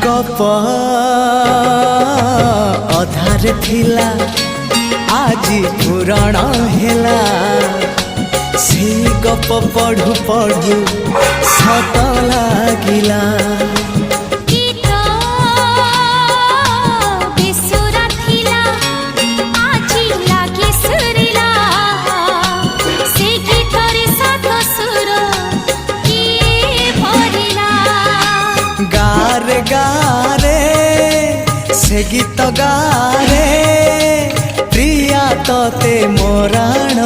गप अधार थिला आजी पुराण हेला से गप पढ़ु पढ़ु सत लागिला गारे से गीत गारे प्रिया तोते मोराण